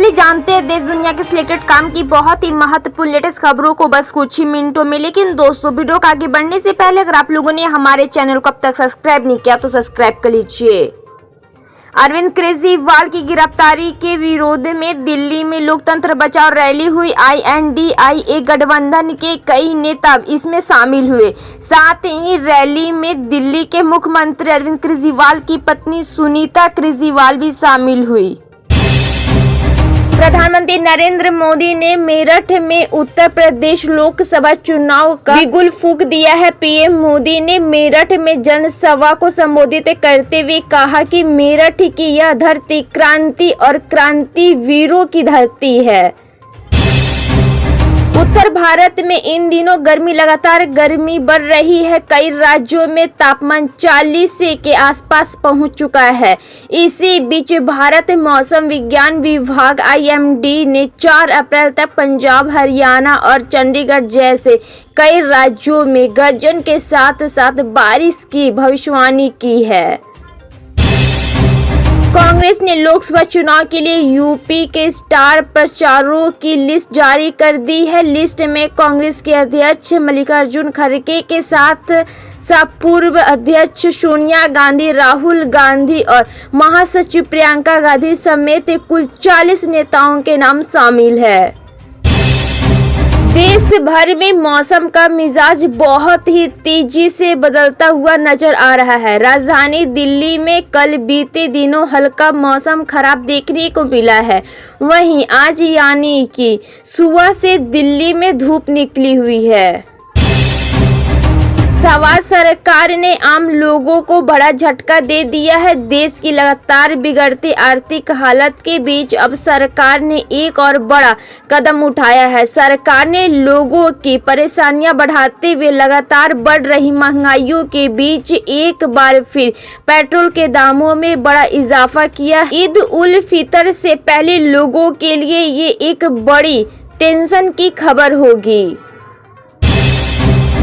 चलिए जानते हैं देश दुनिया के सिलेक्टेड काम की बहुत ही महत्वपूर्ण लेटेस्ट खबरों को बस कुछ ही मिनटों में। लेकिन दोस्तों, वीडियो को आगे बढ़ने से पहले अगर आप लोगों ने हमारे चैनल को अब तक सब्सक्राइब नहीं किया तो सब्सक्राइब कर लीजिए। अरविंद केजरीवाल की गिरफ्तारी के विरोध में दिल्ली में लोकतंत्र बचाओ रैली हुई। INDIA गठबंधन के कई नेता इसमें शामिल हुए। साथ ही रैली में दिल्ली के मुख्यमंत्री अरविंद केजरीवाल की पत्नी सुनीता केजरीवाल भी शामिल हुई। प्रधानमंत्री नरेंद्र मोदी ने मेरठ में उत्तर प्रदेश लोकसभा चुनाव का बिगुल फूंक दिया है। पीएम मोदी ने मेरठ में जनसभा को संबोधित करते हुए कहा कि मेरठ की यह धरती क्रांति और क्रांतिवीरों की धरती है। उत्तर भारत में इन दिनों लगातार गर्मी बढ़ रही है। कई राज्यों में तापमान 40 के आसपास पहुंच चुका है। इसी बीच भारत मौसम विज्ञान विभाग IMD ने 4 अप्रैल तक पंजाब, हरियाणा और चंडीगढ़ जैसे कई राज्यों में गर्जन के साथ साथ बारिश की भविष्यवाणी की है। कांग्रेस ने लोकसभा चुनाव के लिए यूपी के स्टार प्रचारकों की लिस्ट जारी कर दी है। लिस्ट में कांग्रेस के अध्यक्ष मल्लिकार्जुन खड़गे के साथ पूर्व अध्यक्ष सोनिया गांधी, राहुल गांधी और महासचिव प्रियंका गांधी समेत कुल 40 नेताओं के नाम शामिल है। देश भर में मौसम का मिजाज बहुत ही तेजी से बदलता हुआ नजर आ रहा है। राजधानी दिल्ली में कल बीते दिनों हल्का मौसम खराब देखने को मिला है। वहीं आज यानी कि सुबह से दिल्ली में धूप निकली हुई है। सवाल सरकार ने आम लोगों को बड़ा झटका दे दिया है। देश की लगातार बिगड़ती आर्थिक हालत के बीच अब सरकार ने एक और बड़ा कदम उठाया है। सरकार ने लोगों की परेशानियां बढ़ाते हुए लगातार बढ़ रही महंगाइयों के बीच एक बार फिर पेट्रोल के दामों में बड़ा इजाफा किया। ईद उल फितर से पहले लोगों के लिए ये एक बड़ी टेंशन की खबर होगी।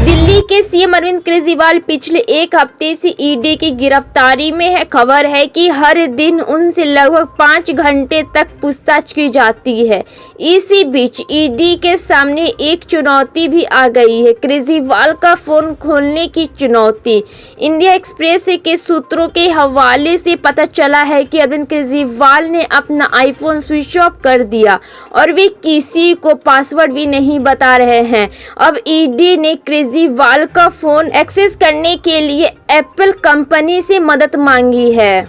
दिल्ली के सीएम अरविंद केजरीवाल पिछले एक हफ्ते से ईडी की गिरफ्तारी में है। खबर है कि हर दिन उनसे लगभग 5 घंटे तक पूछताछ की जाती है। इसी बीच ईडी के सामने एक चुनौती भी आ गई है, केजरीवाल का फोन खोलने की चुनौती। इंडिया एक्सप्रेस के सूत्रों के हवाले से पता चला है कि अरविंद केजरीवाल ने अपना आईफोन स्विच ऑफ कर दिया और वे किसी को पासवर्ड भी नहीं बता रहे हैं। अब ईडी ने केजरीवाल का फोन एक्सेस करने के लिए एप्पल कंपनी से मदद मांगी है।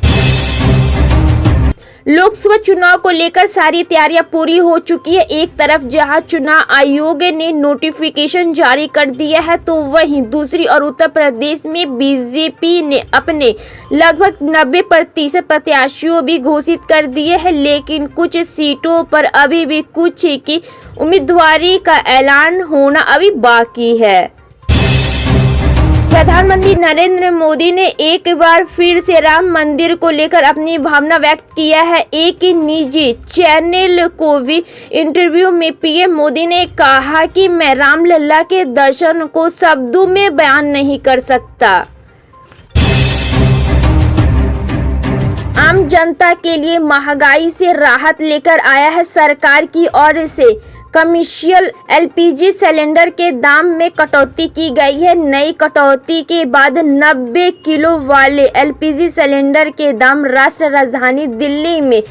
लोकसभा चुनाव को लेकर सारी तैयारियां पूरी हो चुकी है। एक तरफ जहां चुनाव आयोग ने नोटिफिकेशन जारी कर दिया है तो वहीं दूसरी ओर उत्तर प्रदेश में बीजेपी ने अपने लगभग 90% प्रत्याशियों भी घोषित कर दिए हैं। लेकिन कुछ सीटों पर अभी भी कुछ की उम्मीदवारी का ऐलान होना अभी बाकी है। प्रधानमंत्री नरेंद्र मोदी ने एक बार फिर से राम मंदिर को लेकर अपनी भावना व्यक्त किया है। एक निजी चैनल को भी इंटरव्यू में पीएम मोदी ने कहा कि मैं रामलला के दर्शन को शब्दों में बयान नहीं कर सकता। आम जनता के लिए महंगाई से राहत लेकर आया है। सरकार की ओर से कमर्शियल LPG सिलेंडर के दाम में कटौती की गई है। नई कटौती के बाद 90 किलो वाले LPG सिलेंडर के दाम राष्ट्रीय राजधानी दिल्ली में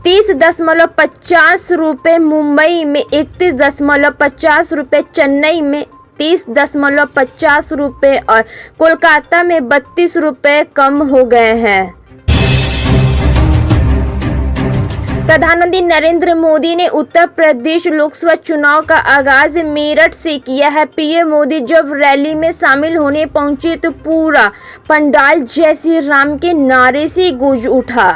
30.50 रुपये, मुंबई में 31.50 रुपये, चेन्नई में 30.50 रुपये और कोलकाता में 32 रुपये कम हो गए हैं। प्रधानमंत्री नरेंद्र मोदी ने उत्तर प्रदेश लोकसभा चुनाव का आगाज मेरठ से किया है। पीएम मोदी जब रैली में शामिल होने पहुंचे तो पूरा पंडाल जय श्री राम के नारे से गूंज उठा।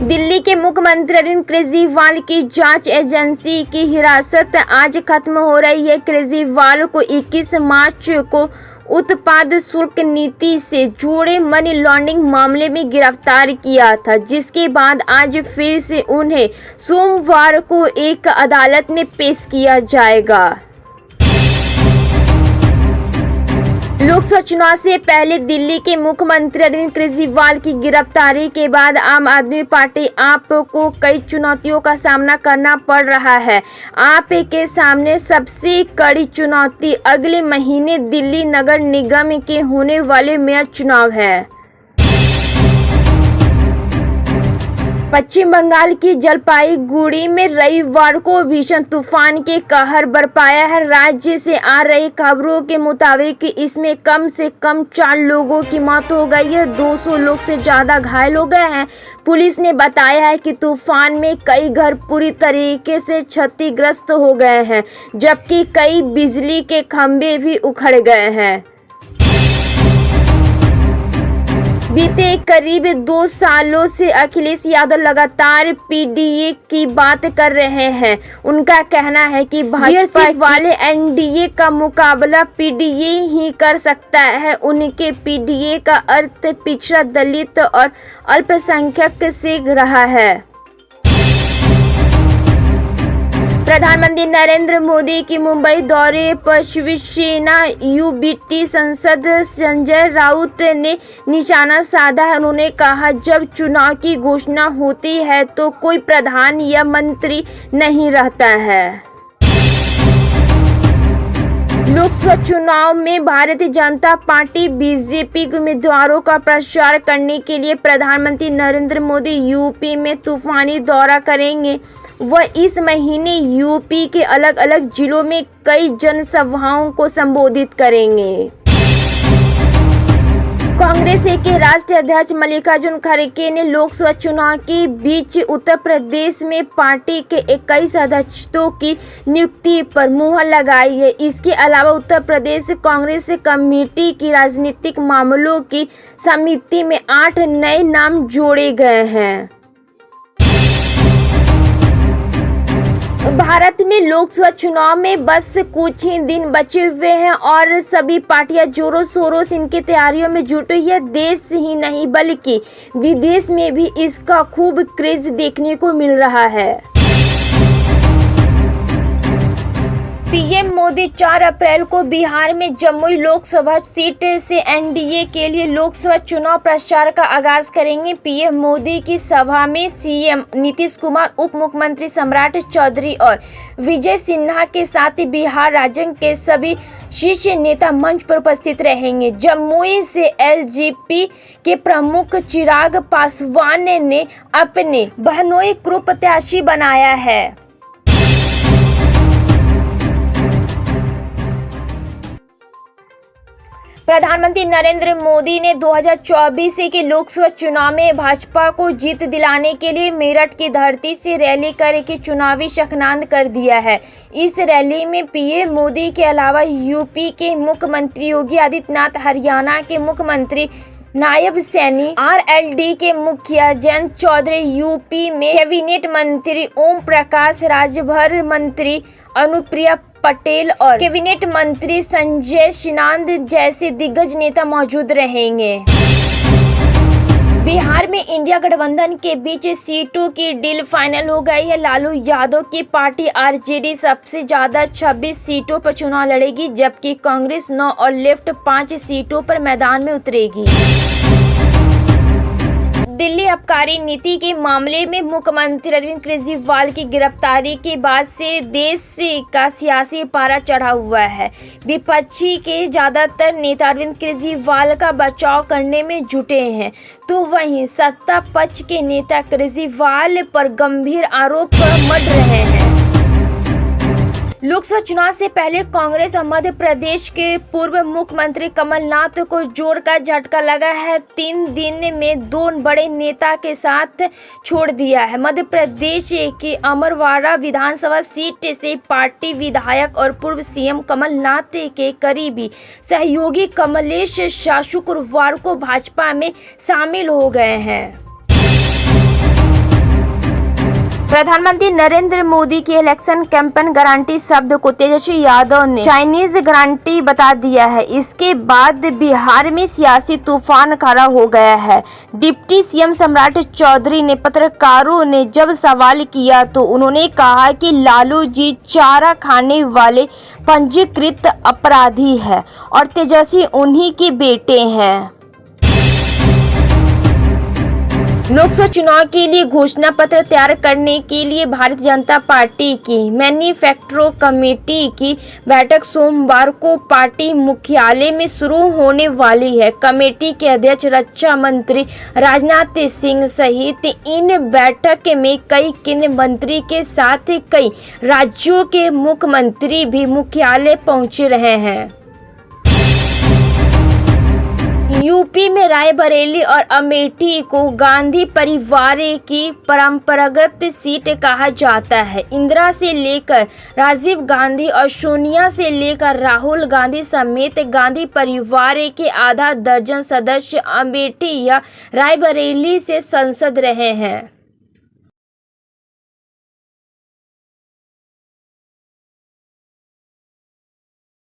दिल्ली के मुख्यमंत्री अरविंद केजरीवाल की जांच एजेंसी की हिरासत आज खत्म हो रही है। केजरीवाल को 21 मार्च को उत्पाद शुल्क नीति से जुड़े मनी लॉन्ड्रिंग मामले में गिरफ्तार किया था, जिसके बाद आज फिर से उन्हें सोमवार को एक अदालत में पेश किया जाएगा। लोकसभा चुनाव से पहले दिल्ली के मुख्यमंत्री अरविंद केजरीवाल की गिरफ्तारी के बाद आम आदमी पार्टी आप को कई चुनौतियों का सामना करना पड़ रहा है। आप के सामने सबसे कड़ी चुनौती अगले महीने दिल्ली नगर निगम के होने वाले मेयर चुनाव है। पश्चिम बंगाल की जलपाईगुड़ी में रविवार को भीषण तूफान के कहर बरपाया है। राज्य से आ रही खबरों के मुताबिक इसमें कम से कम 4 लोगों की मौत हो गई है, 200 लोग से ज्यादा घायल हो गए हैं। पुलिस ने बताया है कि तूफान में कई घर पूरी तरीके से क्षतिग्रस्त हो गए हैं, जबकि कई बिजली के खंभे भी उखड़ गए हैं। बीते करीब 2 सालों से अखिलेश यादव लगातार पीडीए की बात कर रहे हैं। उनका कहना है कि भाजपा वाले एनडीए का मुकाबला पीडीए ही कर सकता है। उनके पीडीए का अर्थ पिछड़ा, दलित और अल्पसंख्यक से रहा है। प्रधानमंत्री नरेंद्र मोदी की मुंबई दौरे पर शिवसेना यूबीटी सांसद संजय राउत ने निशाना साधा। उन्होंने कहा, जब चुनाव की घोषणा होती है तो कोई प्रधान या मंत्री नहीं रहता है। लोकसभा चुनाव में भारतीय जनता पार्टी बीजेपी के उम्मीदवारों का प्रचार करने के लिए प्रधानमंत्री नरेंद्र मोदी यूपी में तूफानी दौरा करेंगे। वह इस महीने यूपी के अलग अलग जिलों में कई जनसभाओं को संबोधित करेंगे। कांग्रेस के राष्ट्रीय अध्यक्ष मल्लिकार्जुन खड़गे ने लोकसभा चुनाव के बीच उत्तर प्रदेश में पार्टी के 21 सदस्यों की नियुक्ति पर मुहर लगाई है। इसके अलावा उत्तर प्रदेश कांग्रेस कमेटी की राजनीतिक मामलों की समिति में 8 नए नाम जोड़े गए हैं। भारत में लोकसभा चुनाव में बस कुछ ही दिन बचे हुए हैं और सभी पार्टियां जोरों शोरों से इनकी तैयारियों में जुटी है। देश ही नहीं बल्कि विदेश में भी इसका खूब क्रेज देखने को मिल रहा है। पीएम मोदी 4 अप्रैल को बिहार में जमुई लोकसभा सीट से एनडीए के लिए लोकसभा चुनाव प्रचार का आगाज करेंगे। पीएम मोदी की सभा में सीएम नीतीश कुमार, उप मुख्यमंत्री सम्राट चौधरी और विजय सिन्हा के साथ ही बिहार राज्य के सभी शीर्ष नेता मंच पर उपस्थित रहेंगे। जमुई से एलजेपी के प्रमुख चिराग पासवान ने अपने बहनोई को प्रत्याशी बनाया है। प्रधानमंत्री नरेंद्र मोदी ने 2024 के लोकसभा चुनाव में भाजपा को जीत दिलाने के लिए मेरठ की धरती से रैली करके चुनावी शंखनाद कर दिया है। इस रैली में पीएम मोदी के अलावा यूपी के मुख्यमंत्री योगी आदित्यनाथ, हरियाणा के मुख्यमंत्री नायब सैनी, आरएलडी के मुखिया जयंत चौधरी, यूपी में कैबिनेट मंत्री ओम प्रकाश, राज्यभर मंत्री अनुप्रिया पटेल और कैबिनेट मंत्री संजय सिन्हा जैसे दिग्गज नेता मौजूद रहेंगे। बिहार में इंडिया गठबंधन के बीच सीटों की डील फाइनल हो गई है। लालू यादव की पार्टी आरजेडी सबसे ज्यादा 26 सीटों पर चुनाव लड़ेगी, जबकि कांग्रेस 9 और लेफ्ट 5 सीटों पर मैदान में उतरेगी। दिल्ली आबकारी नीति के मामले में मुख्यमंत्री अरविंद केजरीवाल की गिरफ्तारी के बाद से देश का सियासी पारा चढ़ा हुआ है। विपक्षी के ज्यादातर नेता अरविंद केजरीवाल का बचाव करने में जुटे हैं, तो वहीं सत्ता पक्ष के नेता केजरीवाल पर गंभीर आरोप मढ़ रहे हैं। लोकसभा चुनाव से पहले कांग्रेस और मध्य प्रदेश के पूर्व मुख्यमंत्री कमलनाथ को जोर का झटका लगा है। 3 दिन में 2 बड़े नेता के साथ छोड़ दिया है। मध्य प्रदेश की अमरवाड़ा विधानसभा सीट से पार्टी विधायक और पूर्व सीएम कमलनाथ के करीबी सहयोगी कमलेश शाह शुक्रवार को भाजपा में शामिल हो गए हैं। प्रधानमंत्री नरेंद्र मोदी की इलेक्शन कैंपेन गारंटी शब्द को तेजस्वी यादव ने चाइनीज गारंटी बता दिया है। इसके बाद बिहार में सियासी तूफान खड़ा हो गया है। डिप्टी सीएम सम्राट चौधरी ने पत्रकारों ने जब सवाल किया तो उन्होंने कहा कि लालू जी चारा खाने वाले पंजीकृत अपराधी है और तेजस्वी उन्हीं के बेटे हैं। लोकसभा चुनाव के लिए घोषणा पत्र तैयार करने के लिए भारतीय जनता पार्टी की मैनिफेस्टो कमेटी की बैठक सोमवार को पार्टी मुख्यालय में शुरू होने वाली है। कमेटी के अध्यक्ष रक्षा मंत्री राजनाथ सिंह सहित इन बैठक में कई केंद्रीय मंत्री के साथ कई राज्यों के मुख्यमंत्री भी मुख्यालय पहुंचे रहे हैं। यूपी में रायबरेली और अमेठी को गांधी परिवार की परंपरागत सीट कहा जाता है। इंदिरा से लेकर राजीव गांधी और सोनिया से लेकर राहुल गांधी समेत गांधी परिवार के आधा दर्जन सदस्य अमेठी या रायबरेली से सांसद रहे हैं।